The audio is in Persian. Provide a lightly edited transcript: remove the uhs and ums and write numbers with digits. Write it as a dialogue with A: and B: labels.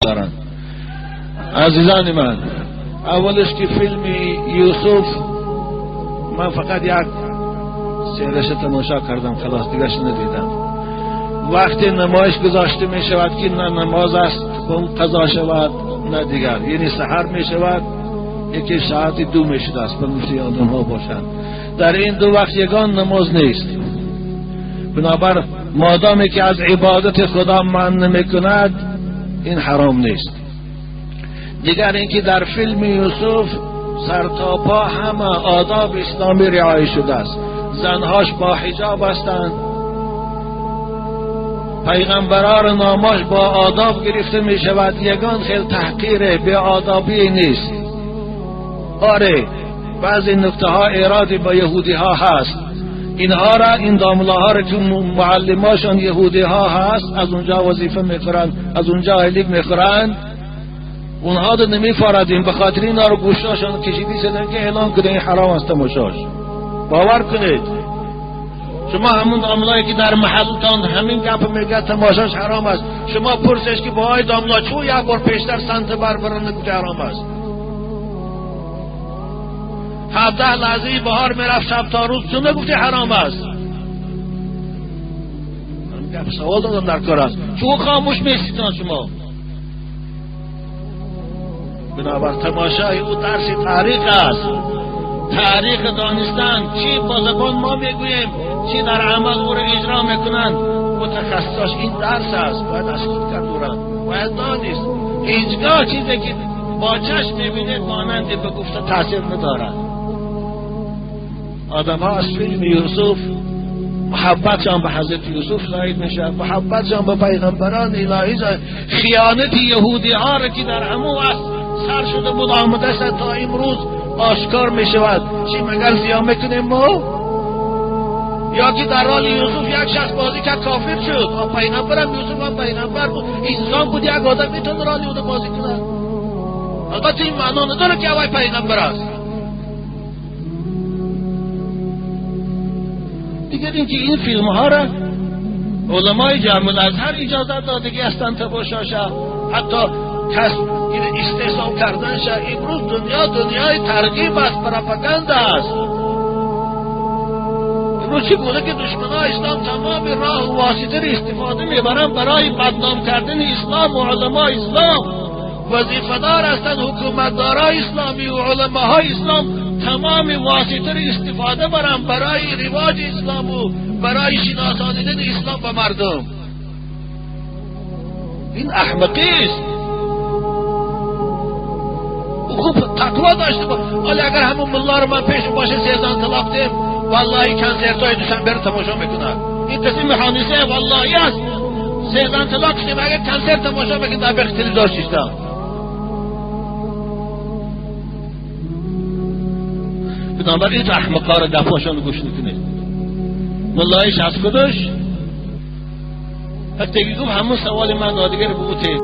A: دارن. عزیزان من، اولش که فیلم یوسف من فقط یک سیرش تماشا کردم، خلاص دیگرش ندیدم. وقتی نمایش گذاشته می شود که نه نماز است قضا شود نه دیگر، یعنی سحر می شود یکی ساعت 2 می شده است بنوشی آدم ها باشند. در این دو وقت یگان نماز نیست. بنابر مادامی که از عبادت خدا منع نمی کند این حرام نیست. دیگر اینکه در فیلم یوسف سر تا پا همه آداب اسلامی رعایت شده است. زنهاش با حجاب هستند، پیغمبران نامش با آداب گرفته می شود. یگان خیلی تحقیر بی آدابی نیست. آره بعضی نکته ها ایرادی با یهودی ها هست، اینها را این دامله ها را که معلماشان یهودی ها هست از اونجا وظیفه میخورن، از اونجا لیگ میخورن، اونها رو نمیفاردیم. به خاطر اینا رو گوشتاشان کشیدی شدن که اعلام کنه این حرام است تماشاش. باور کنید شما همون داملایی که در محلتان همین گپ میگه تماشاش حرام است، شما پرسش که باهای داملا چون یک بار پیشتر سنت بربرنده که حرام است. 17 لحظه بهار میرفت شب تا روز چون نگفتی حرام است؟ من گپ سوال دادم در کار است، چون خاموش میستان شما؟ بنابر تماشای او درس تاریخ است، تاریخ دانستن. چی با زبان ما میگوییم چی در عمل او را اجرا میکنند متخصصاش این درس است. باید از خود کردورن، باید دانست. هیچگاه چیزی که با چشم میبینید مانند به گفته تاثیر ندارد. آدم ها از فیلم یوسف محبتشان به حضرت یوسف ظاهر میشه، محبتشان به پیغمبران الهی. خیانت یهودی ها را که در همون وقت سر شده بود آمده شد تا امروز آشکار می شود. چی مگر زیان میکنیم ما؟ یا که در حال یوسف یک شخص بازی که کافر شد، پیغمبرم یوسف هم پیغمبر بود، انسان بود، یک آدم میتونه در حال او بازی کنه. البته این معنا نداره که اوای پیغمبر است. دیگر اینکه این فیلم ها را علمای جامع الازهر اجازه داده که هستند تماشاش، حتی استحسان کردنش. امروز دنیای ترغیب است، پروپاگاندا است. امروز چی بوده که دشمنان اسلام تمام راه و واسطه را استفاده میبرند برای بدنام کردن اسلام و علمای اسلام. وظیفه‌دار هستند حکومتدارای اسلامی و علماهای اسلام تمام واسطه را استفاده برند برای رواج اسلام و برای شناسانیدن اسلام به مردم. این احمقی است. خوب تقوا داشته باش. حالا اگر همون ملا رو من پیش باشه سیزان طلاق دیم، والله کنسرتای دوشنبه رو تماشا میکنن. این قسم مخانیسه والله است. سیزان طلاق دیم اگر کنسرت تماشا میکنن در بخت تلویزیون شیشتا. بنابراین این احمقا رو دفعشان گوش نکنید. واللهش از کدش حتی گفت همون سوال من دادگر بگوته